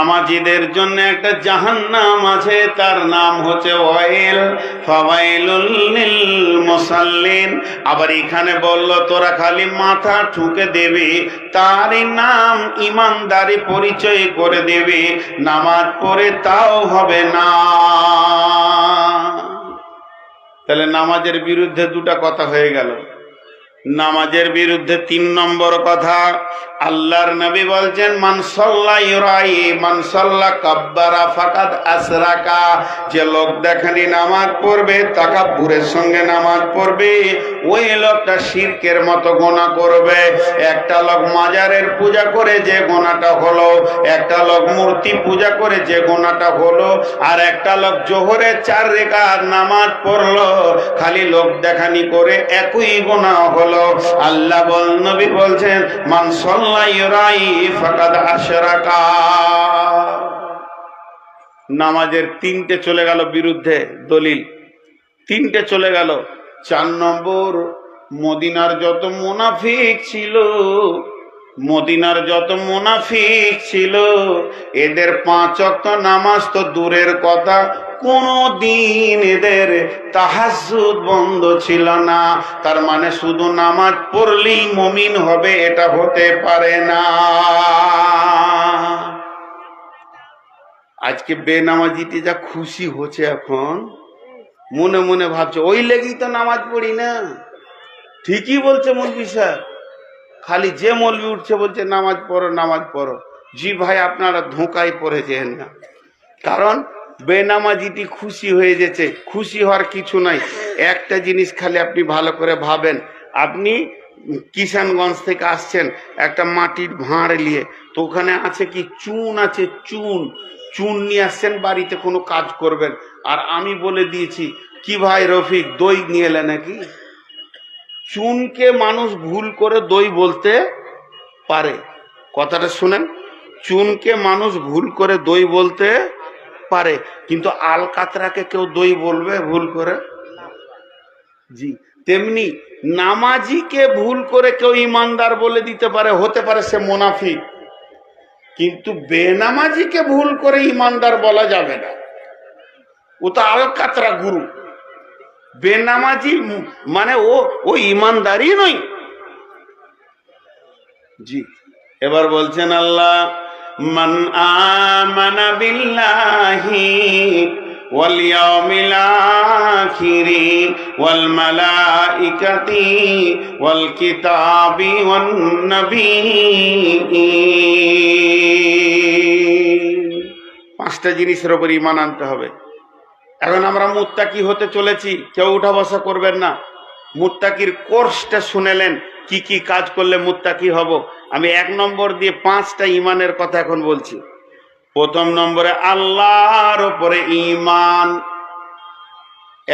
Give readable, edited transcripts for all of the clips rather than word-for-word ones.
নামাজীদের জন্য একটা জাহান্নাম আছে, তার নাম হচ্ছে ওয়াইল, ফাওয়াইলুল লিল মুসাল্লিন। আবার এখানে বলল তোরা খালি মাথা ঠুকে দেবে, তারই নাম ইমানদারি পরিচয় করে দেবে, নামাজ পড়ে তাও হবে না। তাহলে নামাজের বিরুদ্ধে দুটা কথা হয়ে গেল। নামাজের বিরুদ্ধে 3 নম্বর কথা, আল্লাহর নবী বলছেন মান সাল্লা ইউরাই মান সাল্লা কাব্বারা ফাকাদ আসরাকা। যে লোক দেখানি নামাজ পড়বে, তাকাব্বুরের সঙ্গে নামাজ পড়বে, ওই লোকটা শিরকের মতো গুনাহ করবে। একটা লোক মাজারের পূজা করে যে গুনাহটা হলো, একটা লোক মূর্তি পূজা করে যে গুনাহটা হলো, আর একটা লোক জোহরের 4 রাকাত নামাজ পড়লো খালি লোক দেখানি করে, একই গুনাহ হলো। আল্লাহ নবী বলছেন মান সাল্লা ইউরাই ফাকাদ আশরাকা। নামাজের 3টে চলে গেল বিরুদ্ধে দলিল, 3টে চলে গেল। 4 নম্বর, মদিনার যত মুনাফিক ছিল, মদিনার যত মুনাফিক ছিল, এদের 5 ওয়াক্ত নামাজ তো দূরের কথা, কোনদিন এদের তাহাজ্জুদ বন্ধ ছিল না। তার মানে শুধু নামাজ পড়লেই মুমিন হবে এটা হতে পারে না। আজকে বেনামাজিটি যা খুশি হচ্ছে, এখন মনে মনে ভাবছে ওই লেগেই তো নামাজ পড়ি না। ঠিকই বলছে মৌলভী সাহেব, খালি যে মৌলভী উঠছে বলছে নামাজ পড়ো নামাজ পড়ো। জি ভাই, আপনারা ধোঁকায় পড়েছেন না, কারণ বেনামাজিটি খুশি হয়ে যেছে। খুশি হওয়ার কিছু নাই। একটা জিনিস খালি আপনি ভালো করে ভাবেন, আপনি কিষানগঞ্জ থেকে আসছেন একটা মাটির ভাঁড় নিয়ে, তো ওখানে আছে কি চুন আছে, চুন নিয়ে আসছেন বাড়িতে কোনো কাজ করবেন, আর আমি বলে দিয়েছি কি ভাই রফিক দই নিয়ে এলে নাকি। চুনকে মানুষ ভুল করে দই বলতে পারে, কথাটা শুনেন, চুনকে মানুষ ভুল করে দই বলতে পারে, কিন্তু আলকাতরাকে কেউ দই বলবে ভুল করে? জি, তেমনি নামাজিকে ভুল করে কেউ ইমানদার বলে দিতে পারে, হতে পারে সে মুনাফিক, কিন্তু বেনামাজিকে ভুল করে ইমানদার বলা যাবে না, ও তো আলকাতরা গুরু। বেনামাজি মানে ও ইমানদারই নয়। জি, এবার বলছেন আল্লাহ মান আমানা বিল্লাহি ওয়াল ইয়াউমিল আখিরি ওয়াল মালাইকাতি ওয়াল কিতাবি ওয়ান নাবিয়্যিন। 5টা জিনিসের উপর ঈমান আনতে হবে। এখন আমরা মুত্তাকি হতে চলেছি, কেউ উঠা বসা করবেন না। মুত্তাকির কোর্সটা শুনেলেন, কি কি কাজ করলে মুত্তাকি হব। আমি 1 নম্বর দিয়ে 5টা ঈমানের কথা এখন বলছি। প্রথম নম্বরে আল্লাহর উপরে ঈমান।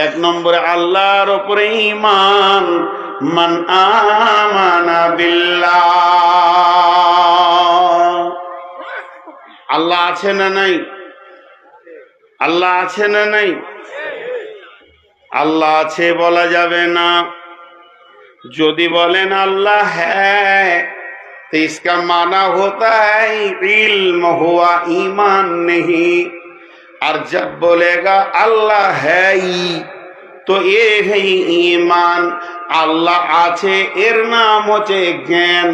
1 নম্বরে আল্লাহর উপরে ঈমান। মান আমানা বিল্লাহ। আল্লাহ আছে না নাই? আল্লাহ আছে না নাই? আল্লাহ আছে বলা যাবে না। যদি বলেন अल्लाह है तो इसका माना होता है इल्म हुआ ईमान नहीं। और जब बोलेगा अल्लाह है ही तो ये है ईमान। আল্লাহ আছে এর নাম হচ্ছে জ্ঞান,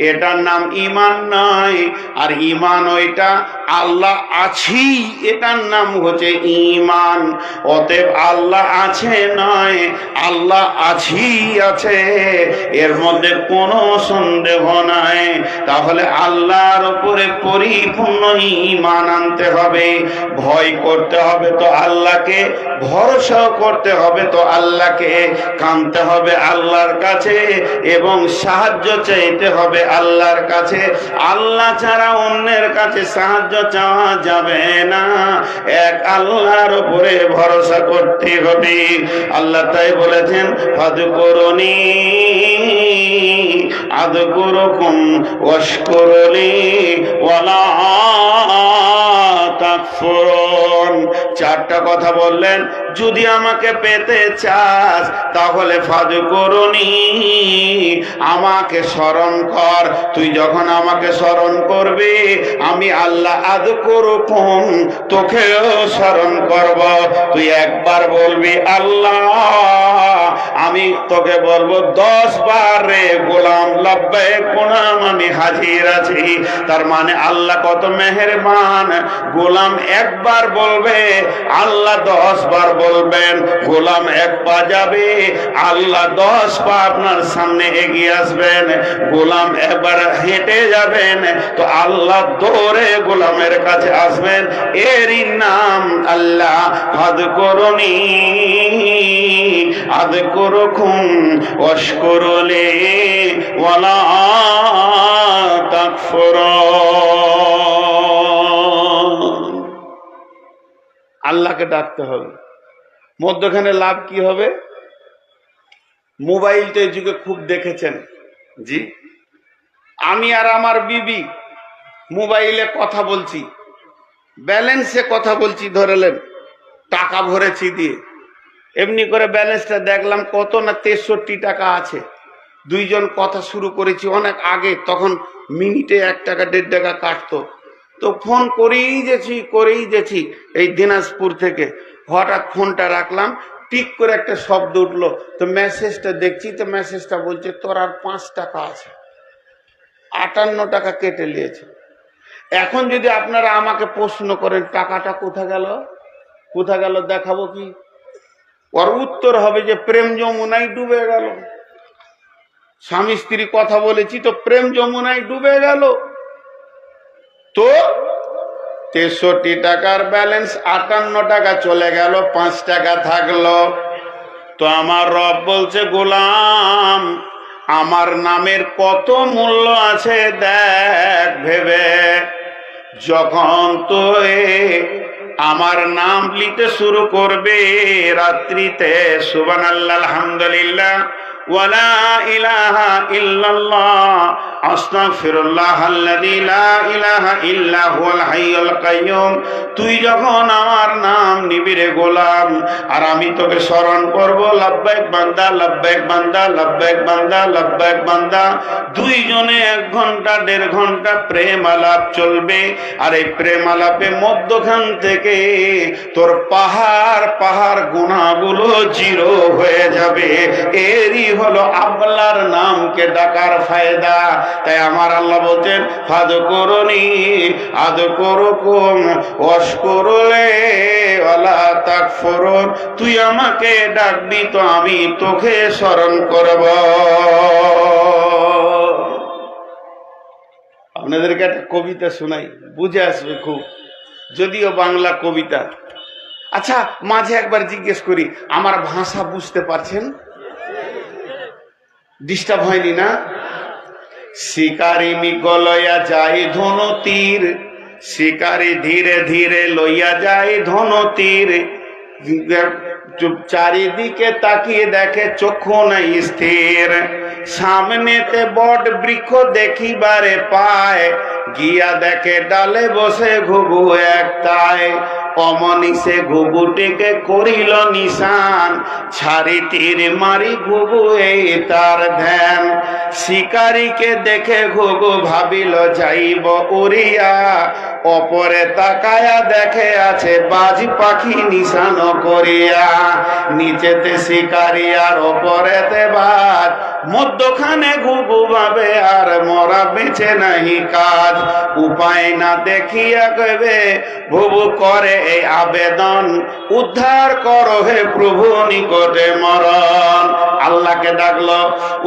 এটার নাম ঈমান নয়। আর ঈমান ওইটা আল্লাহ আছি, এটার নাম হচ্ছে ঈমান। অতএব আল্লাহ আছে নয়, আল্লাহ আছি আছে, এর মধ্যে কোনো সন্দেহ নাই। তাহলে আল্লাহর উপরে পরিপূর্ণ ঈমান আনতে হবে। ভয় করতে হবে তো আল্লাহকে, ভরসা করতে হবে তো আল্লাহকে, কাঁদতে হবে আল্লাহর কাছে এবং সাহায্য চাইতে হবে আল্লাহর কাছে। আল্লাহ ছাড়া অন্যের কাছে সাহায্য চাওয়া যাবে না, এক আল্লাহর উপরে ভরসা করতে হবে। আল্লাহ তাই বলেছেন ফাযকুরুনি আযকুরুকুম ওয়াশকুরুলি ওয়ালা তাকফুরুন। চারটা কথা বললেন, যদি আমাকে পেতে চাস তাহলে ফাযকুরনি, আমাকে স্মরণ কর। তুই যখন আমাকে স্মরণ করবি আমি আল্লাহ আযকুরুকুম, তোকেও স্মরণ করব। তুই একবার বলবি আল্লাহ, আমি তোকে বলবো 10 বার রে গোলাম লাব্বাইক গোলাম আমি হাজির আছি। তার মানে আল্লাহ কত মেহেরবান, গোলাম একবার বলবে আল্লাহ 10 বার বলবেন। গোলাম এক পা যাবে আল্লাহ 10 পা আপনার সামনে এগিয়ে আসবেন। গোলাম একবার হেঁটে যাবেন তো আল্লাহ দৌড়ে গোলামের কাছে আসবেন। এরই নাম আল্লাহ ফাযকুরনি আযকুরুকুম ওয়াশকুরুলি ওয়ালা তাকফুরুন। আল্লাহকে ডাকতে হবে। মধ্যখানে লাভ কি হবে? মোবাইল তো এই যুগে খুব দেখেছেন। জি, আমি আর আমার বিবি মোবাইলে কথা বলছি, ব্যালেন্সে কথা বলছি, ধরেলেন টাকা ভরেছি দিয়ে, এমনি করে ব্যালেন্সটা দেখলাম কত না 63 টাকা আছে। দুইজন কথা শুরু করেছি অনেক আগে, তখন মিনিটে 1 টাকা 1.5 টাকা কাটতো। তো ফোন করেই যেছি এই দিনাজপুর থেকে। হঠাৎ ফোনটা রাখলাম, টিক করে একটা শব্দ উঠলো, তো মেসেজটা দেখছি, তো মেসেজটা বলছে তোর আর 5 টাকা আছে, 58 টাকা কেটে নিয়েছে। এখন যদি আপনারা আমাকে প্রশ্ন করেন টাকাটা কোথা গেল দেখাবো কি, ওর উত্তর হবে যে প্রেম যমুনায় ডুবে গেল। স্বামী স্ত্রী কথা বলেছি তো প্রেম যমুনায় ডুবে গেল। তো 63 টাকার ব্যালেন্স 58 টাকা চলে গেল, 5 টাকা থাকলো। তো আমার রব বলছে গোলাম আমার নামের কত মূল্য আছে দেখ ভেবে। যখন তুই আমার নাম নিতে শুরু করবে রাত্রিতে, সুবহানাল্লাহ আলহামদুলিল্লাহ ওয়ালা ইলাহা ইল্লাল্লাহ আস্তাগফিরুল্লাহাল্লাযী লা ইলাহা ইল্লা হুয়াল হাইয়ুল কাইয়্যুম, তুই যখন আমার নাম নিবি রে গোলাম, আর আমি তোকে স্মরণ করব লাব্বাইক বান্দা লাব্বাইক বান্দা লাব্বাইক বান্দা লাব্বাইক বান্দা। দুইজনে 1 ঘন্টা 1.5 ঘন্টা প্রেম আলাপ চলবে। আর এই প্রেম আলাপে মধ্যখান থেকে তোর পাহাড় গুনাহগুলো জিরো হয়ে যাবে। এরই হলো আল্লাহর নামকে ডাকার ফায়দা। তাই আমার আল্লাহ বলছেন ফাযকুরনি আযকুরুকুম ওয়াশকুরুলি ওয়ালা তাকফুরুন, তুই আমাকে ডাকবি তো আমি তোকে স্মরণ করব। আপনাদেরকে একটা কবিতা শোনাই, বুঝে আসবে খুব, যদিও বাংলা কবিতা। আচ্ছা, মাঝে একবার জিজ্ঞেস করি, আমার ভাষা বুঝতে পারছেন? ডিস্টার্ব হয়নি না? শিকারি মৃগ লইয়া যায় ধনু তীর, শিকারি ধীরে ধীরে লইয়া যায় ধনু তীর। চারিদিকে তাকিয়ে দেখে চক্ষু নাই স্থির, সামনেতে বট বৃক্ষ দেখিবারে পায়, গিয়া দেখে ডালে বসে ঘুঘু একটায়। অমনিসে ঘুঘুটিকে করিল নিশান, ছাড়ি তীর মারি ঘুঘু এই তার ধ্যান। শিকারীকে দেখে ঘুঘু ভাবিল যাইব উড়িয়া, অপরে তাকায়া দেখে আছে বাজ পাখি নিশান করিয়া। নিচেতে শিকারী আর ওপরেতে বাজ, মধ্যখানে ঘুঘু ভাবে আর মরা বেঁচে নাহি কাজ। উপায় না দেখিয়া কইবে ঘুঘু করে এই আবেদন, উদ্ধার করো হে প্রভু নিকটে মরণ। আল্লাহকে ডাকলো,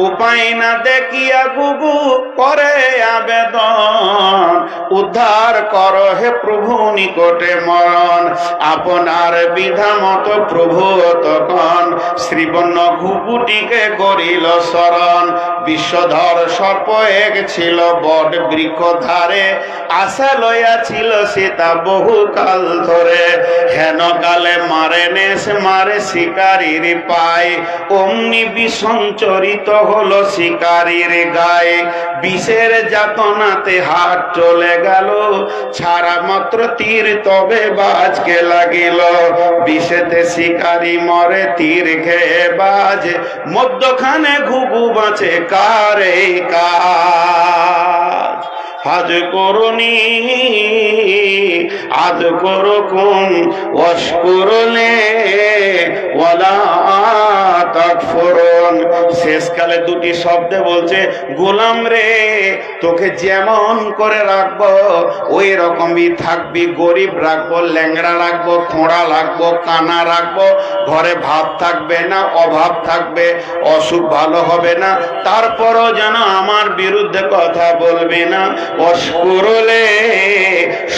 উপায় না দেখিয়া ঘুঘু করে আবেদন, উদ্ধার করো হে প্রভু নিকটে মরণ। আপনার বিধা মতো প্রভু তখন শ্রীবর্ণ ঘুঘুটিকে করিল স্মরণ। বিশ্বধর সর্প এক ছিল বট বৃক্ষ ধারে, আশা লইয়া ছিল সীতা বহু কাল ধরে। হেন কালে মারে নেশ মারে শিকারীর পায়, অমনি বিসঞ্চরিত হলো শিকারীর গায়ে। বিষের যাতনাতে হাত চলে গেল, ছাড়া মাত্র তীর তবে বাজকে লাগিল, বিষেতে শিকারি মরে তীর খেয়ে বাজ, মধ্যখানে ঘুঘু বাঁচে কার এই কাজ। হাজ করুনি আদ করুকুম ওয়াশকুরুনি ওয়ালা তাকফুরুন। শেষকালে দুটি শব্দে বলছে, গোলাম রে তোকে যেমন করে রাখবো ওই রকমই থাকবি, গরিব রাখবো, ল্যাংড়া রাখবো, খোঁড়া রাখবো, কানা রাখবো, ঘরে ভাত থাকবে না, অভাব থাকবে, অসুখ ভালো হবে না, তারপরও যেন আমার বিরুদ্ধে কথা বলবি না। অশকুরলে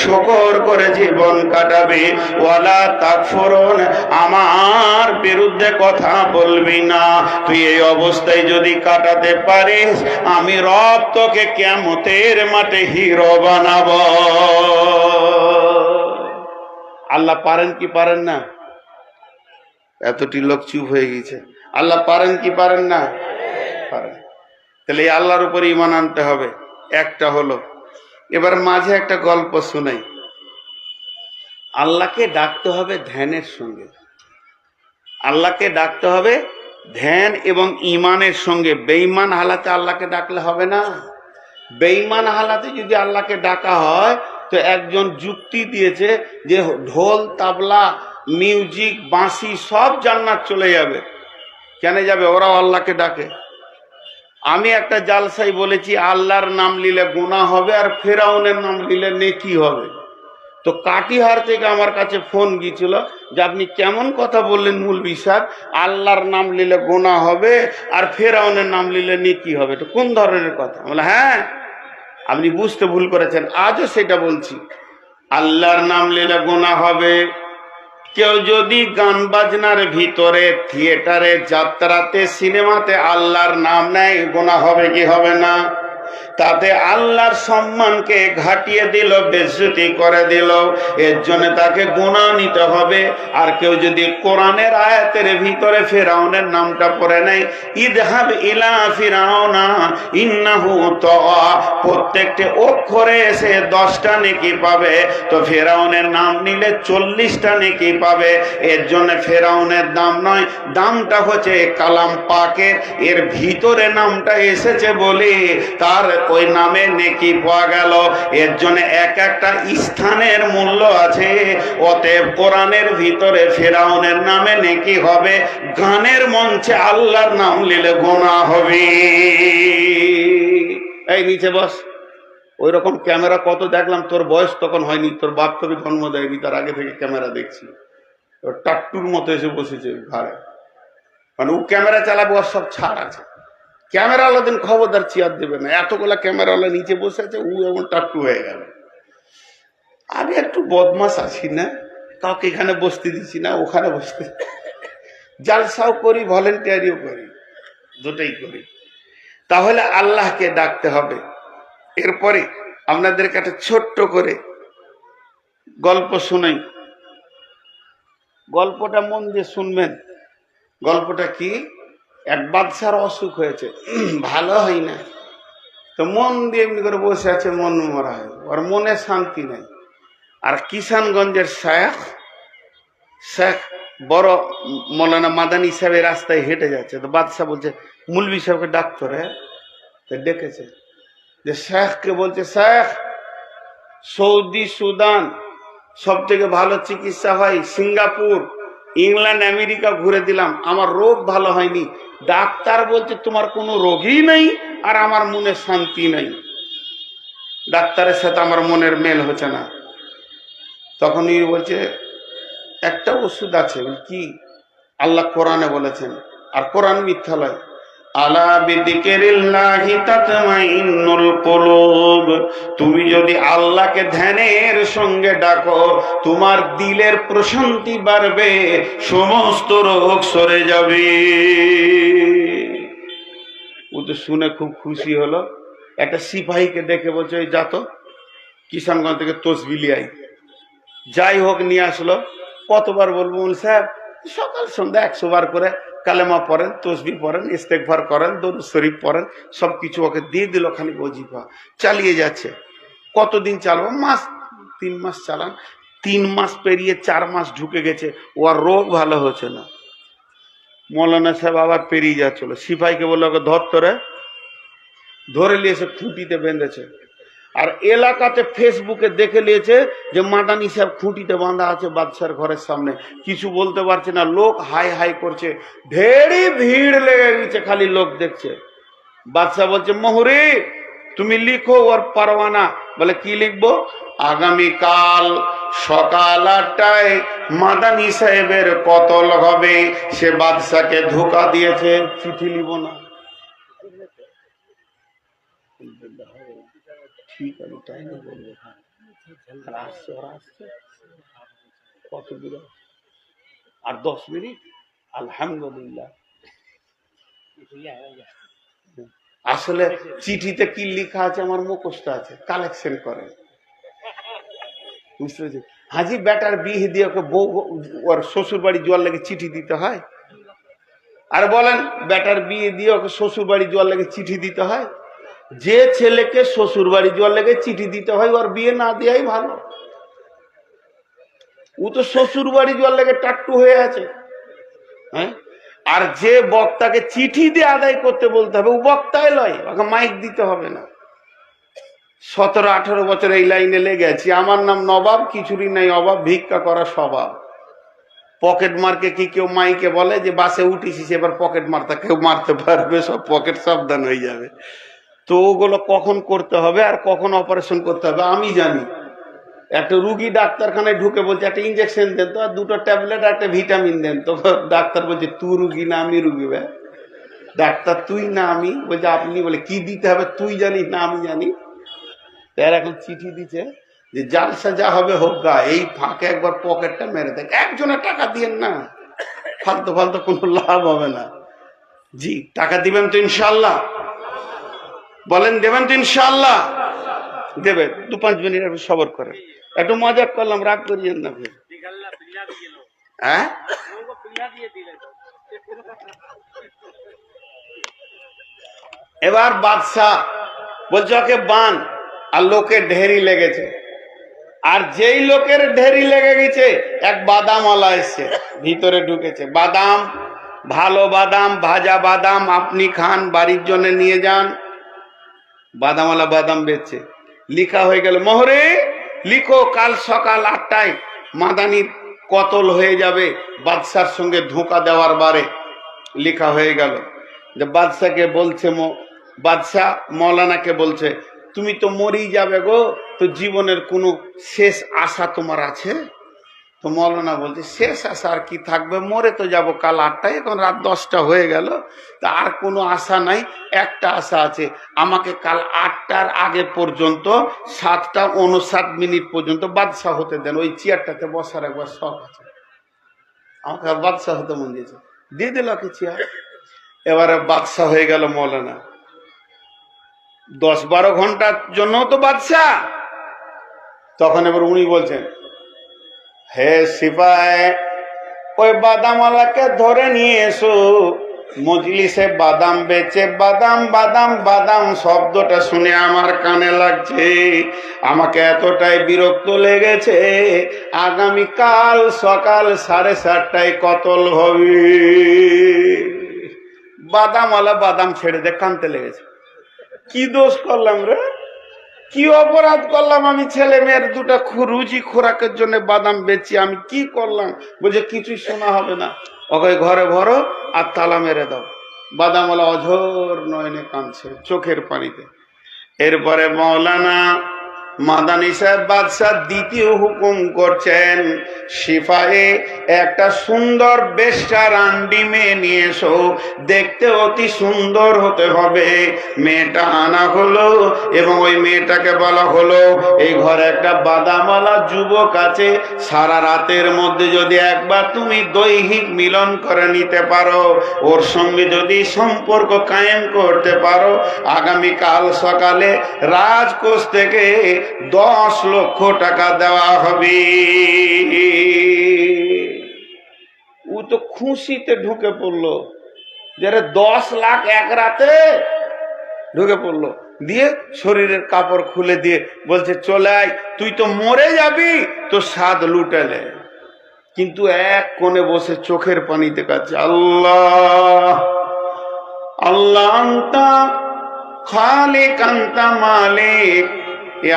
শুকর করে জীবন কাটাবে, ওয়ালা তাকফুরুন আমার বিরুদ্ধে কথা বলবি না। তুই এই অবস্থায় যদি কাটাতে পারিস, আমি রব তোকে কিয়ামতের মাঠে হিরো বানাবো। আল্লাহ পারেন কি পারেন না? এতটি লোক চুপ হয়ে গেছে। আল্লাহ পারেন কি পারেন না? পারেন। তাহলে এই আল্লাহর উপরে ঈমান আনতে হবে। একটা হলো, এবার মাঝে একটা গল্প শুনাই। আল্লাহকে ডাকতে হবে ধ্যানের সঙ্গে, আল্লাহকে ডাকতে হবে ধ্যান এবং ঈমানের সঙ্গে। বেঈমান হালাতে আল্লাহকে ডাকলে হবে না। বেঈমান হালাতে যদি আল্লাহকে ডাকা হয়, তো একজন যুক্তি দিয়েছে যে ঢোল, তাবলা, মিউজিক, বাঁশি সব জান্নাত চলে যাবে। কেন যাবে? ওরাও আল্লাহকে ডাকে। আমি একটা জালসাই বলেছি, আল্লাহর নাম নিলে গুনাহ হবে আর ফেরাউনের নাম নিলে নেকি হবে। তো কাটিহার থেকে আমার কাছে ফোন গিয়েছিল যে আপনি কেমন কথা বললেন মৌলভী সাহেব, আল্লাহর নাম নিলে গুনাহ হবে আর ফেরাউনের নাম নিলে নেকি হবে, তো কোন ধরনের কথা? বলে হ্যাঁ, আপনি বুঝতে ভুল করেছেন, আজও সেটা বলছি। আল্লাহর নাম নিলে গুনাহ হবে। কেউ যদি গান বাজনার ভিতরে, থিয়েটারে, যাত্রাতে, সিনেমাতে আল্লাহর নাম নেয়, গুনাহ হবে কি হবে না? তাতে আল্লাহর সম্মানকে ঘাটিয়ে দিল, বেইজ্জতি করে দিল, এর জন্য তাকে গুনাহ নিতে হবে। আর কেউ যদি কোরআনের আয়াতের ভিতরে ফেরাউনের নামটা পড়ে নেয়, ইযহাব ইলা ফিরাউনা ইন্নাহু তাগা, প্রত্যেকটি অক্ষরে এসে 10টা নেকি পাবে, তো ফেরাউনের নাম নিলে 40টা নেকি পাবে। এর জন্য ফেরাউনের দাম নয়, দামটা হচ্ছে কালাম পাকের, এর ভিতরে নামটা এসেছে বলে তার ওই নামে নেকি পাওয়া গেল। এর জন্য এক একটা স্থানের মূল্য আছে। অতএব কোরআনের ভিতরে ফেরাউনের নামে নেকি হবে, গানের মঞ্চে আল্লাহর নাম নিলে গুনাহ হবে। এই নিচে বস। ওই রকম ক্যামেরা কত দেখলাম, তোর বয়স তখন হয়নি, তোর বাপ তোকে জন্ম দেয়নি, তার আগে থেকে ক্যামেরা দেখছি। টাট্টুর মতো এসে বসেছে ঘাড়ে, মানে ও ক্যামেরা চালাবে, ওর সব ছাড় আছে। ক্যামেরা ওলা দিন খবরদার চেয়ার দেবে না, এতগুলা ক্যামেরা ওলা নিচে বসে আছে, ও এমন টাট্টু হয়ে গেল। আমি একটু বদমাস আছি না, কাউকে এখানে বসতে দিচ্ছি না, ওখানে বসতে, জালসাও করি, ভলেন্টিয়ারিও করি, দুটোই করি। তাহলে আল্লাহকে ডাকতে হবে। এরপরে আপনাদেরকে একটা ছোট্ট করে গল্প শোনাই। গল্পটা মন দিয়ে শুনবেন। গল্পটা কি? এক বাদশার অসুখ হয়েছে, ভালো হয় না, তো মন দিয়ে এমনি করে বসে আছে, মন মরা হয়, ওর মনে শান্তি নাই। আর কিষানগঞ্জের শেখ বড় মৌলানা মাদানী সাহেবের রাস্তায় হেঁটে যাচ্ছে, তো বাদশাহ বলছে মৌলভী সাহেবকে ডাক্তার, হ্যাঁ, তো ডেকেছে, যে শেখকে বলছে, শেখ, সৌদি, সুদান সব থেকে ভালো চিকিৎসা হয়, সিঙ্গাপুর, ইংল্যান্ড, আমেরিকা ঘুরে দিলাম, আমার রোগ ভালো হয়নি, ডাক্তার বলছে তোমার কোনো রোগই নেই আর আমার মনে শান্তি নেই, ডাক্তারের সাথে আমার মনের মেল হচ্ছে না। তখন বলছে একটা ওষুধ আছে। কি? আল্লাহ কোরআনে বলেছেন, আর কোরআন মিথ্যা নয়, আলা বিযিকিরিল্লাহি তাতমাইন্নুল কুলুব, তুমি যদি আল্লাহকে ধ্যানের সঙ্গে ডাকো, তোমার দিলের প্রশান্তি বাড়বে, সমস্ত রোগ সরে যাবে। ও তো শুনে খুব খুশি হলো। একটা সিপাহীকে ডেকে বলছে, ওই যা তো কিষানগঞ্জ থেকে তসবিলি আই, যাই হোক নিয়ে আসলো। কতবার বলবো? স্যার সকাল সন্ধ্যা 100 বার করে কালেমা পড়েন, তসবি পড়েন, ইস্তেগফার করেন, দরুদ শরীফ পড়েন, সব কিছু ওকে দিয়ে দিল, খালি ওজিফা চালিয়ে যাচ্ছে। কতদিন চালাবো? মাস 3 মাস চালান। 3 মাস পেরিয়ে 4 মাস ঢুকে গেছে, ওর রোগ ভালো হচ্ছে না। মৌলানা সাহেব আবার পেরিয়ে যাচ্ছিল, সিপাহীকে বললো ওকে ধর, তোরে ধরে নিয়েছে, খুঁটিতে বেঁধেছে। আর এলাকাতে ফেসবুকে দেখে নিয়েছে যে মাদানি সাহেব খুঁটিতে বাঁধা আছে বাদশার ঘরের সামনে, কিছু বলতে পারছে না, লোক হাই হাই করছে, ঢেরি ভিড় লেগে গেছে, খালি লোক দেখছে। বাদশাহ বলছে মোহরে তুমি লিখো ওর পারওয়ানা। বলে কি লিখবো? আগামীকাল সকাল 8টায় মাদানি সাহেবের কতল হবে, সে বাদশাকে ধোঁকা দিয়েছে, চিঠি লিখবো না। ঠিক আছে, তাই না বলবো। আসছে, ওরা আসছে, কত দূরে আর 10 মিনিট। আলহামদুলিল্লাহ। আসলে চিঠিতে কি লেখা আছে আমার মুখস্থ আছে, কালেকশন করে, বুঝতে পেরেছি। হাজি বেটার বিয়ে দিয়ে ওকে বউ ওর শ্বশুর বাড়ি জোয়ার লেগে চিঠি দিতে হয়? আর বলেন বেটার বিয়ে দিয়ে ওকে শ্বশুর বাড়ি জোয়ার লেগে চিঠি দিতে হয়? যে ছেলেকে শ্বশুর বাড়ি জোয়ার লেগে চিঠি দিতে হয় ওর বিয়ে না দেওয়াই ভালো। ও তো শ্বশুর বাড়ি জোয়ার লেগে টাট্টু হয়ে আছে। হ্যাঁ, আর যে বক্তাকে চিঠি দিয়ে আদায় করতে বলতে হবে ও বক্তাই লয়, ওকে মাইক দিতে হবে না। 17-18 বছর এই লাইনে লেগে আছি, আমার নাম নবাব, কিছুরই নাই অভাব, ভিক্ষা করা স্বভাব। পকেট মারকে কি কেউ মাইকে বলে যে বাসে উঠেছিস এবার পকেট মারতে? কেউ মারতে পারবে? সব পকেট সাবধান হয়ে যাবে। তো ওগুলো কখন করতে হবে আর কখন অপারেশন করতে হবে আমি জানি। একটা রুগী ডাক্তারখানায় ঢুকে বলছে একটা ইঞ্জেকশন দেন তো, আর 2টো ট্যাবলেট আর একটা ভিটামিন দেন তো। ডাক্তার বলছে তুই রুগী না আমি রুগী? ডাক্তার তুই না আমি? বলছে আপনি। বলে কি দিতে হবে তুই জানিস না আমি জানি? তার এখন চিঠি দিচ্ছে যে জালসা যা হবে হোক গা, এই ফাঁকে একবার পকেটটা মেরে দেখ, একজনের টাকা দিয়েন না, ফালতু ফালতু কোনো লাভ হবে না। জি, টাকা দিবেন তো ইনশাল্লাহ? বলেন দেবেন তো ইনশাল্লাহ? দেবে। 2-5 মিনিট একটু সবর করেন, একটু মজাক করলাম, রাগ করিয়েন না। হ্যাঁ, এবার বাদশাহ বলছে ওকে বান, আর লোকের ঢেরি লেগেছে। আর যেই লোকের ঢেরি লেগে গেছে এক বাদামওয়ালা এসছে, ভিতরে ঢুকেছে। বাদাম, ভালো বাদাম, ভাজা বাদাম আপনি খান, বাড়ির জন্য নিয়ে যান। বাদামওয়ালা বাদাম বেচছে। লিখা হয়ে গেল, মোহরে লিখো কাল সকাল 8টায় মাদানির কতল হয়ে যাবে বাদশার সঙ্গে ধোঁকা দেওয়ার বারে। লিখা হয়ে গেল। যে বাদশাকে বলছে, বাদশাহ মৌলানাকে বলছে তুমি তো মরেই যাবে গো, তো জীবনের কোনো শেষ আশা তোমার আছে? তো মৌলানা বলছে শেষ আশা আর কি থাকবে, মরে তো যাব কাল 8টায়, এখন রাত 10টা হয়ে গেল, তা আর কোনো আশা নাই। একটা আশা আছে, আমাকে কাল 8টার আগে পর্যন্ত 7টা 59 পর্যন্ত বাদশাহ হতে দেন, ওই চেয়ারটাতে বসার একবার শখ আছে, আমাকে বাদশাহ হতে মন দিয়েছে। দিয়ে দিল কি চেয়ার। এবারে বাদশাহ হয়ে গেল মৌলানা। 10-12 ঘন্টার জন্য তো বাদশাহ। তখন এবার উনি বলছেন, হে সিপাহি ওই বাদামওয়ালাকে ধরে নিয়ে এসো, মজলিসে বাদাম বেচে, বাদাম বাদাম বাদাম শব্দটা শুনে আমার কানে লাগছে, আমাকে এতটাই বিরক্ত লেগেছে, আগামীকাল সকাল 7:30টায় কতল হবে। বাদামওয়ালা বাদাম ছেড়ে দিয়ে কানতে লেগেছে, কি দোষ করলাম রে, কি অপরাধ করলাম আমি? ছেলে মেয়ের 2টা রুজি খোরাকের জন্য বাদাম বেচি, আমি কি করলাম? বলছে কিছুই শোনা হবে না, ওকে ঘরে ভরো আর তালা মেরে দাও। বাদামওয়ালা অঝোর নয়নে কাঁদছে, চোখের পানিতে। এরপরে মৌলানা মাদানি সাহেব বাদশাহ দ্বিতীয় হুকুম করছেন, সিপাহি একটা সুন্দর বেশ্যা রান্ডি মেয়ে নিয়ে এসো, দেখতে অতি সুন্দর হতে হবে। মেয়েটা আনা হলো এবং ওই মেয়েটাকে বলা হলো এই ঘরে একটা বাদামওয়ালা যুবক আছে, সারা রাতের মধ্যে যদি একবার তুমি দৈহিক মিলন করে নিতে পারো, ওর সঙ্গে যদি সম্পর্ক কায়েম করতে পারো, আগামীকাল সকালে রাজকোষ থেকে 10 লক্ষ টাকা দেওয়া হবে। ও তো খুশিতে ঢুকে পড়লো, যে 10 লাখ এক রাতে ঢুকে পড়লো। দিয়ে শরীরের কাপড় খুলে দিয়ে বলছে চলে আয়, তুই তো মরে যাবি, তো স্বাদ লুটালে। কিন্তু এক কোণে বসে চোখের পানিতে কাছে, আল্লাহ আল্লাহ আন্তা খালিক আন্তা মালিক, এ